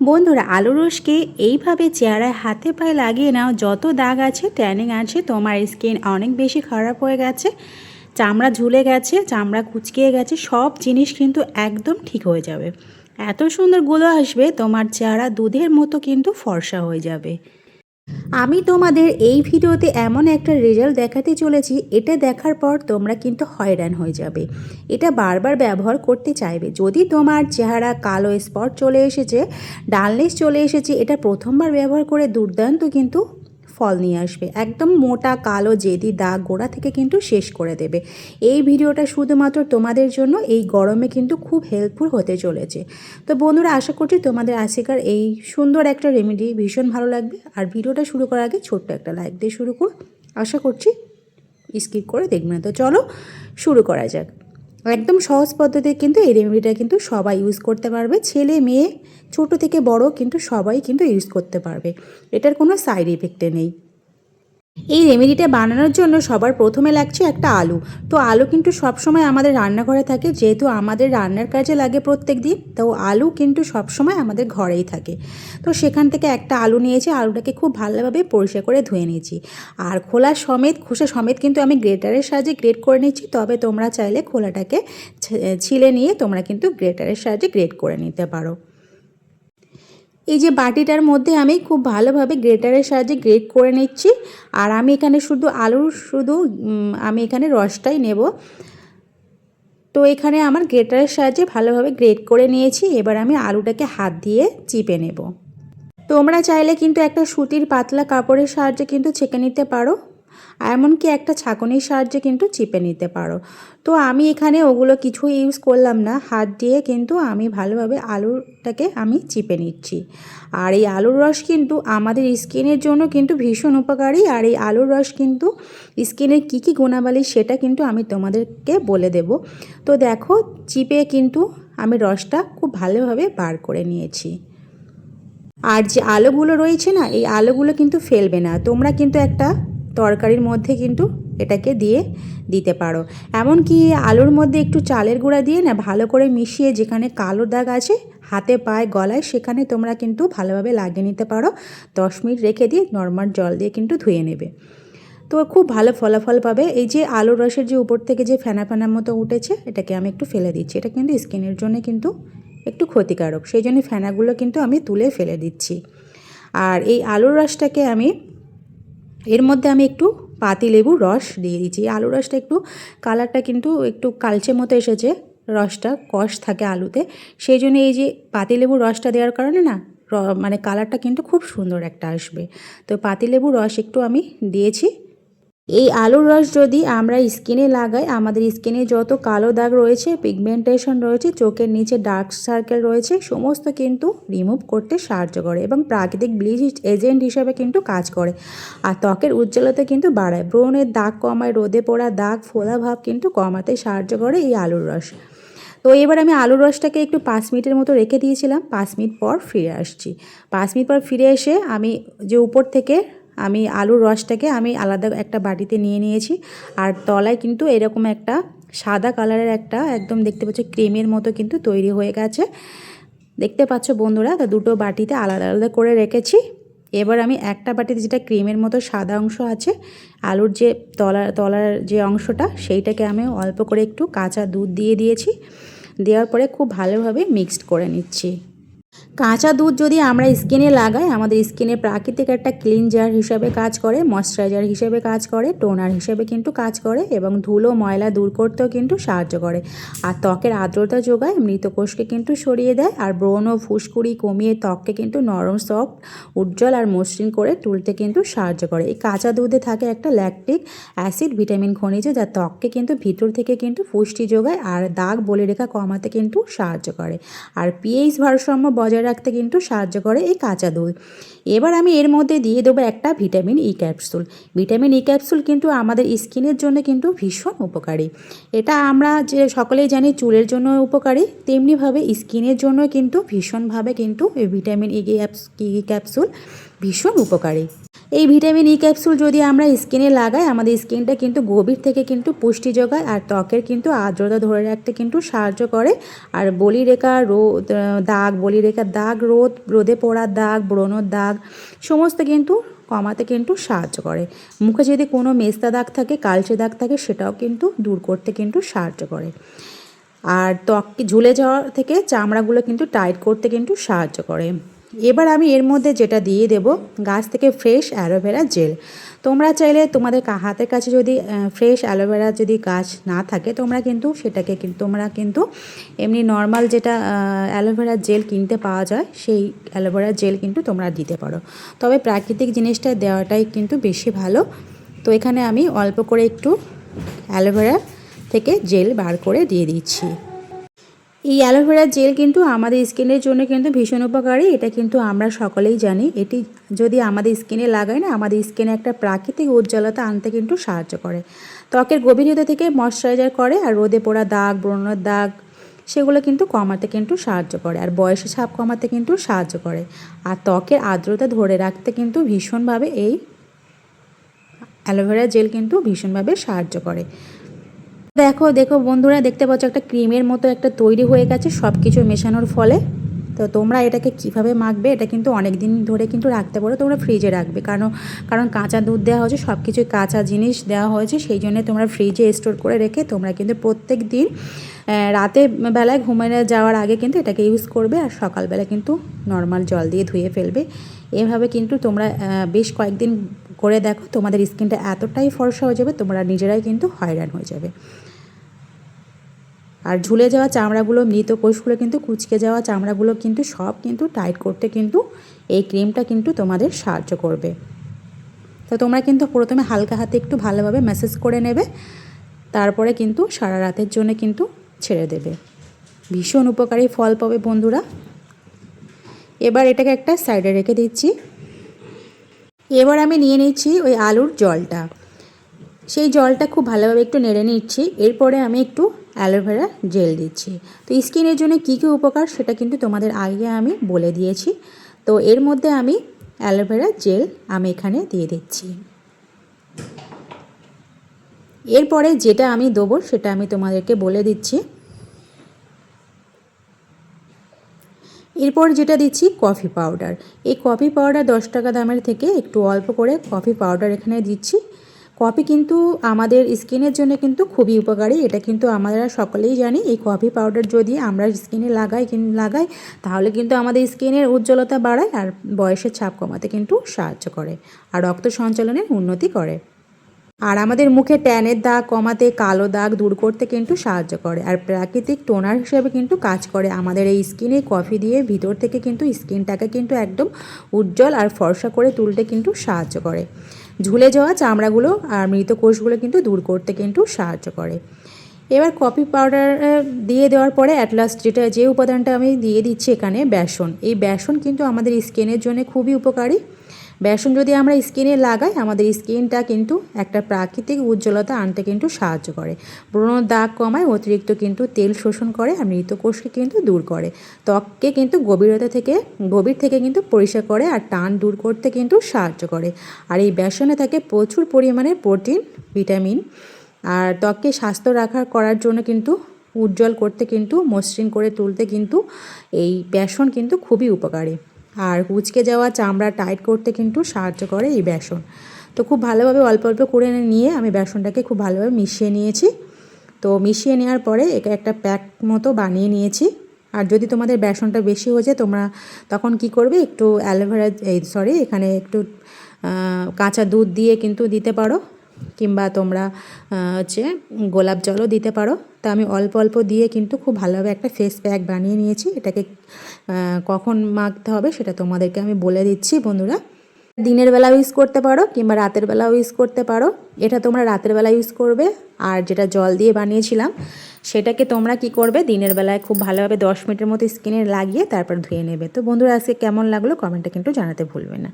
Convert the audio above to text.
বন্ধুরা, আলু রসকে এইভাবে চেহারায় হাতে পায়ে লাগিয়ে নাও। যত দাগ আছে, ট্যানিং আছে, তোমার স্কিন অনেক বেশি খারাপ হয়ে গেছে, চামড়া ঝুলে গেছে, চামড়া কুচকিয়ে গেছে, সব জিনিস কিন্তু একদম ঠিক হয়ে যাবে। এত সুন্দর গ্লো আসবে, তোমার চেহারা দুধের মতো কিন্তু ফর্সা হয়ে যাবে। আমি তোমাদের এই ভিডিওতে এমন একটা রেজাল্ট দেখাতে চলেছি, এটা দেখার পর তোমরা কিন্তু হয়রান হয়ে যাবে। এটা বারবার ব্যবহার করতে চাইবে। যদি তোমার চেহারা কালো স্পট চলে এসেছে, ডালনেস চলে এসেছে, এটা প্রথমবার ব্যবহার করে দুর্দান্ত কিন্তু ফল নিয়ে আসবে। একদম মোটা কালো জেদি দাগ গোড়া থেকে কিন্তু শেষ করে দেবে। এই ভিডিওটা শুধুমাত্র তোমাদের জন্য, এই গরমে কিন্তু খুব হেল্পফুল হতে চলেছে। তো বন্ধুরা, আশা করছি তোমাদের আজকের এই সুন্দর একটা রেমেডি ভীষণ ভালো লাগবে। আর ভিডিওটা শুরু করার আগে ছোট্ট একটা লাইক দিয়ে শুরু করো। আশা করছি স্কিপ করে দেখবে না। তো চলো শুরু করা যাক। একদম সহজ পদ্ধতিতে কিন্তু এই রেমেডিটা কিন্তু সবাই ইউজ করতে পারবে। ছেলে মেয়ে ছোট থেকে বড় কিন্তু সবাই কিন্তু ইউজ করতে পারবে। এটার কোনো সাইড এফেক্টে নেই। এই রেমেডিটা বানানোর জন্য সবার প্রথমে লাগছে একটা আলু। তো আলু কিন্তু সবসময় আমাদের রান্নাঘরে থাকে, যেহেতু আমাদের রান্নার কাজে লাগে প্রত্যেক দিন, তো আলু কিন্তু সবসময় আমাদের ঘরেই থাকে। তো সেখান থেকে একটা আলু নিয়েছি, আলুটাকে খুব ভালোভাবে পরিষ্কার করে ধুয়ে নিয়েছি। আর খোলা সমেত, খোসা সমেত কিন্তু আমি গ্রেটারের সাহায্যে গ্রেট করে নিচ্ছি। তবে তোমরা চাইলে খোলাটাকে ছিলে নিয়ে তোমরা কিন্তু গ্রেটারের সাহায্যে গ্রেট করে নিতে পারো। এই যে বাটিটার মধ্যে আমি খুব ভালোভাবে গ্রেটারের সাহায্যে গ্রেট করে নিচ্ছি। আর আমি এখানে আমি এখানে রসটাই নেব। তো এখানে আমার গ্রেটারের সাহায্যে ভালোভাবে গ্রেট করে নিয়েছি। এবার আমি আলুটাকে হাত দিয়ে চিপে নেব। তোমরা চাইলে কিন্তু একটা সুতির পাতলা কাপড়ের সাহায্যে কিন্তু ছেঁকে নিতে পারো, এমনকি একটা ছাঁকনির সাহায্যে কিন্তু চিপে নিতে পারো। তো আমি এখানে ওগুলো কিছু ইউজ করলাম না, হাত দিয়ে কিন্তু আমি ভালোভাবে আলুটাকে আমি চিপে নিচ্ছি। আর এই আলুর রস কিন্তু আমাদের স্কিনের জন্য কিন্তু ভীষণ উপকারী। আর এই আলুর রস কিন্তু স্কিনের কী কী গুণাবলী সেটা কিন্তু আমি তোমাদেরকে বলে দেব। তো দেখো, চিপে কিন্তু আমি রসটা খুব ভালোভাবে বার করে নিয়েছি। আর যে আলুগুলো রয়েছে না, এই আলুগুলো কিন্তু ফেলবে না। তোমরা কিন্তু একটা তরকারির মধ্যে কিন্তু এটাকে দিতে পারো। এমনকি আলুর মধ্যে একটু চালের গুঁড়া দিয়ে না ভালো করে মিশিয়ে, যেখানে কালো দাগ আছে হাতে পায়ে গলায়, সেখানে তোমরা কিন্তু ভালোভাবে লাগিয়ে নিতে পারো। 10 মিনিট রেখে দিয়ে নর্মাল জল দিয়ে কিন্তু ধুয়ে নেবে। তো খুব ভালো ফলাফল পাবে। এই যে আলুর রসের যে উপর থেকে যে ফেনা ফেনার মতো উঠেছে, এটাকে আমি একটু ফেলে দিচ্ছি। এটা কিন্তু স্কিনের জন্য কিন্তু একটু ক্ষতিকারক, সেই জন্য ফেনাগুলো কিন্তু আমি তুলে ফেলে দিচ্ছি। আর এই আলুর রসটাকে এর মধ্যে আমি একটু পাতিলেবুর রস দিয়ে দিচ্ছি। আলুর রসটা একটু কালারটা কিন্তু একটু কালচে মতো এসেছে, রসটা কষ থাকে আলুতে, সেই জন্য এই যে পাতিলেবুর রসটা দেওয়ার কারণে না মানে কালারটা কিন্তু খুব সুন্দর একটা আসবে। তো পাতিলেবুর রস একটু আমি দিয়েছি। এই আলুর রস যদি আমরা স্কিনে লাগাই, আমাদের স্কিনে যত কালো দাগ রয়েছে, পিগমেন্টেশন রয়েছে, চোখের নিচে ডার্ক সার্কেল রয়েছে, সমস্ত কিন্তু রিমুভ করতে সাহায্য করে এবং প্রাকৃতিক ব্লিচ এজেন্ট হিসেবে কিন্তু কাজ করে। আর ত্বকের উজ্জ্বলতা কিন্তু বাড়ায়, ব্রণের দাগ কমায়, রোদে পোড়া দাগ ফোলা ভাব কিন্তু কমাতে সাহায্য করে এই আলুর রস। তো এবার আমি আলুর রসটাকে একটু 5 মিনিটের মতো রেখে দিয়েছিলাম। 5 মিনিট পর ফিরে আসছি। 5 মিনিট পর ফিরে এসে আমি যে উপর থেকে আমি আলুর রসটাকে আমি আলাদা একটা বাটিতে নিয়ে নিয়েছি। আর তলায় কিন্তু এরকম একটা সাদা কালারের একটা একদম দেখতে পাচ্ছ ক্রিমের মতো কিন্তু তৈরি হয়ে গেছে। দেখতে পাচ্ছ বন্ধুরা, তো দুটো বাটিতে আলাদা আলাদা করে রেখেছি। এবার আমি একটা বাটিতে যেটা ক্রিমের মতো সাদা অংশ আছে, আলুর যে তলার যে অংশটা, সেইটাকে আমি অল্প করে একটু কাঁচা দুধ দিয়ে দিয়েছি। দেওয়ার পরে খুব ভালোভাবে মিক্সড করে নিচ্ছি। কাঁচা দুধ যদি আমরা স্কিনে লাগাই, আমাদের স্কিনে প্রাকৃতিক একটা ক্লিনজার হিসেবে কাজ করে, ময়শ্চারাইজার হিসেবে কাজ করে, টোনার হিসেবে কিন্তু কাজ করে এবং ধুলো ময়লা দূর করতেও কিন্তু সাহায্য করে। আর ত্বকের আর্দ্রতা যোগায়, মৃতকোষকে কিন্তু সরিয়ে দেয়, আর ব্রণ ও ফুসকুড়ি কমিয়ে ত্বককে কিন্তু নরম, সফট, উজ্জ্বল আর মসৃণ করে তুলতে কিন্তু সাহায্য করে। এই কাঁচা দুধে থাকে একটা ল্যাকটিক অ্যাসিড ভিটামিন খনিজ, যা ত্বককে কিন্তু ভিতর থেকে কিন্তু পুষ্টি যোগায় আর দাগ বলিরেখা কমাতে কিন্তু সাহায্য করে। আর পিএইচ ভারসাম্য বজায় রাখতে কিন্তু সাহায্য করে এই কাঁচা দুধ। এবার আমি এর মধ্যে দিয়ে দেবো একটা vitamin E capsule. Vitamin E capsule কিন্তু আমাদের স্কিনের জন্য কিন্তু ভীষণ উপকারী। এটা আমরা যে সকলেই জানি চুলের জন্য উপকারী, তেমনিভাবে স্কিনের জন্য কিন্তু ভীষণভাবে কিন্তু এই ভিটামিন ই ক্যাপসুল ভীষণ উপকারী। এই ভিটামিন ই ক্যাপসুল যদি আমরা স্কিনে লাগাই, আমাদের স্কিনটা কিন্তু গভীর থেকে কিন্তু পুষ্টি যোগায় আর ত্বকের কিন্তু আর্দ্রতা ধরে রাখতে কিন্তু সাহায্য করে। আর বলিরেখার দাগ রোদে পড়ার দাগ, ব্রণর দাগ সমস্ত কিন্তু কমাতে কিন্তু সাহায্য করে। মুখে যদি কোনো মেস্তা দাগ থাকে, কালচে দাগ থাকে, সেটাও কিন্তু দূর করতে কিন্তু সাহায্য করে। আর ত্বককে ঝুলে যাওয়া থেকে চামড়াগুলো কিন্তু টাইট করতে কিন্তু সাহায্য করে। এবার আমি এর মধ্যে যেটা দিয়ে দেব, গাছ থেকে ফ্রেশ অ্যালোভেরা জেল। তোমরা চাইলে তোমাদের হাতের কাছে যদি ফ্রেশ অ্যালোভেরা যদি গাছ না থাকে, তোমরা কিন্তু এমনি নর্মাল যেটা অ্যালোভেরা জেল কিনতে পাওয়া যায়, সেই অ্যালোভেরা জেল কিন্তু তোমরা দিতে পারো। তবে প্রাকৃতিক জিনিসটা দেওয়াটাই কিন্তু বেশি ভালো। তো এখানে আমি অল্প করে একটু অ্যালোভেরা থেকে জেল বার করে দিয়ে দিচ্ছি। এই অ্যালোভেরা জেল কিন্তু আমাদের স্কিনের জন্য কিন্তু ভীষণ উপকারী। এটা কিন্তু আমরা সকলেই জানি। এটি যদি আমাদের স্কিনে লাগাই না, আমাদের স্কিনে একটা প্রাকৃতিক উজ্জ্বলতা আনতে কিন্তু সাহায্য করে। ত্বকের গভীরতা থেকে ময়শ্চারাইজার করে আর রোদে পোড়া দাগ, ব্রণের দাগ সেগুলো কিন্তু কমাতে কিন্তু সাহায্য করে। আর বয়সের ছাপ কমাতে কিন্তু সাহায্য করে। আর ত্বকের আর্দ্রতা ধরে রাখতে কিন্তু ভীষণভাবে এই অ্যালোভেরা জেল কিন্তু ভীষণভাবে সাহায্য করে। দেখো বন্ধুরা, দেখতে পাচ্ছ একটা ক্রিমের মতো একটা তৈরি হয়ে গেছে সব কিছু মেশানোর ফলে। তো তোমরা এটাকে কিভাবে মাখবে, এটা কিন্তু অনেক দিন ধরে কিন্তু রাখতে পারো। তোমরা ফ্রিজে রাখবে, কারণ কাঁচা দুধ দেওয়া হয়েছে, সব কিছু কাঁচা জিনিস দেওয়া হয়েছে, সেই জন্য তোমরা ফ্রিজে স্টোর করে রেখে তোমরা কিন্তু প্রত্যেক দিন রাতের বেলায় ঘুমিয়ে যাওয়ার আগে কিন্তু এটাকে ইউজ করবে। আর সকালবেলা কিন্তু নর্মাল জল দিয়ে ধুয়ে ফেলবে। এভাবে কিন্তু তোমরা বেশ কয়েকদিন করে দেখো, তোমাদের স্কিনটা এতটাই ফর্সা হয়ে যাবে, তোমরা নিজেরাই কিন্তু হয়রান হয়ে যাবে। আর ঝুলে যাওয়া চামড়াগুলো, মৃত কোষগুলো কিন্তু কুঁচকে যাওয়া চামড়াগুলো কিন্তু সব কিন্তু টাইট করতে কিন্তু এই ক্রিমটা কিন্তু তোমাদের সাহায্য করবে। তো তোমরা কিন্তু প্রথমে হালকা হাতে একটু ভালোভাবে ম্যাসাজ করে নেবে, তারপরে কিন্তু সারা রাতের জন্য কিন্তু ছেড়ে দেবে। ভীষণ উপকারী ফল পাবে বন্ধুরা। এবার এটাকে একটা সাইডে রেখে দিচ্ছি। এবার আমি নিয়ে নিচ্ছি ওই আলুর জলটা। সেই জলটা খুব ভালোভাবে একটু নেড়ে নিচ্ছি। এরপরে আমি একটু অ্যালোভেরা জেল দিচ্ছি। তো স্কিনের জন্য কী কী উপকার সেটা কিন্তু তোমাদের আগে আমি বলে দিয়েছি। তো এর মধ্যে আমি অ্যালোভেরা জেল আমি এখানে দিয়ে দিচ্ছি। এরপরে যেটা আমি দেবো সেটা আমি তোমাদেরকে বলে দিচ্ছি। এরপর যেটা দিচ্ছি কফি পাউডার। এই কফি পাউডার 10 টাকা দামের থেকে একটু অল্প করে কফি পাউডার এখানে দিচ্ছি। কফি কিন্তু আমাদের স্কিনের জন্য কিন্তু খুবই উপকারী। এটা কিন্তু আমরা সকলেই জানি। এই কফি পাউডার যদি আমরা স্কিনে লাগাই তাহলে কিন্তু আমাদের স্কিনের উজ্জ্বলতা বাড়ায় আর বয়সের ছাপ কমাতে কিন্তু সাহায্য করে আর রক্ত সঞ্চালনের উন্নতি করে। আর আমাদের মুখে ট্যানের দাগ কমাতে, কালো দাগ দূর করতে কিন্তু সাহায্য করে। আর প্রাকৃতিক টোনার হিসেবে কিন্তু কাজ করে আমাদের এই স্কিনে। কফি দিয়ে ভিতর থেকে কিন্তু স্কিনটাকে কিন্তু একদম উজ্জ্বল আর ফর্সা করে তুলতে কিন্তু সাহায্য করে। ঝুলে যাওয়া চামড়াগুলো আর মৃত কোষগুলো কিন্তু দূর করতে কিন্তু সাহায্য করে। এবার কফি পাউডার দিয়ে দেওয়ার পরে অ্যাট লাস্ট যে উপাদানটা আমি দিয়ে দিচ্ছি এখানে, বেসন। এই বেসন কিন্তু আমাদের স্কিনের জন্য খুবই উপকারী। বেসন যদি আমরা স্কিনে লাগাই, আমাদের স্কিনটা কিন্তু একটা প্রাকৃতিক উজ্জ্বলতা আনতে কিন্তু সাহায্য করে। ব্রণ দাগ কমায়, অতিরিক্ত কিন্তু তেল শোষণ করে আর মৃত কোষকে কিন্তু দূর করে। ত্বককে কিন্তু গভীর থেকে কিন্তু পরিষ্কার করে আর টান দূর করতে কিন্তু সাহায্য করে। আর এই বেসনে থাকে প্রচুর পরিমাণে প্রোটিন, ভিটামিন। আর ত্বককে স্বাস্থ্য করার জন্য কিন্তু উজ্জ্বল করতে কিন্তু, মসৃণ করে তুলতে কিন্তু এই বেসন কিন্তু খুবই উপকারী। আর কুঁচকে যাওয়া চামড়া টাইট করতে কিন্তু সাহায্য করে এই বেসন। তো খুব ভালোভাবে অল্প অল্প করে নিয়ে আমি বেসনটাকে খুব ভালোভাবে মিশিয়ে নিয়েছি। তো মিশিয়ে নেওয়ার পরে এটা একটা প্যাক মতো বানিয়ে নিয়েছি। আর যদি তোমাদের বেসনটা বেশি হয়ে যায়, তোমরা তখন কি করবে, একটু এখানে একটু কাঁচা দুধ দিয়ে কিন্তু দিতে পারো, কিংবা তোমরা গোলাপ জলও দিতে পারো। তা আমি অল্প অল্প দিয়ে কিন্তু খুব ভালোভাবে একটা ফেস প্যাক বানিয়ে নিয়েছি। এটাকে কখন মাখতে হবে সেটা তোমাদেরকে আমি বলে দিচ্ছি বন্ধুরা। দিনের বেলা ইউজ করতে পারো কিংবা রাতের বেলাও ইউজ করতে পারো। এটা তোমরা রাতের বেলা ইউজ করবে। আর যেটা জল দিয়ে বানিয়েছিলাম সেটাকে তোমরা কি করবে, দিনের বেলায় খুব ভালোভাবে 10 মিনিটের মতো স্কিনে লাগিয়ে তারপর ধুয়ে নেবে। তো বন্ধুরা, আজকে কেমন লাগলো কমেন্টে কিন্তু জানাতে ভুলবে না।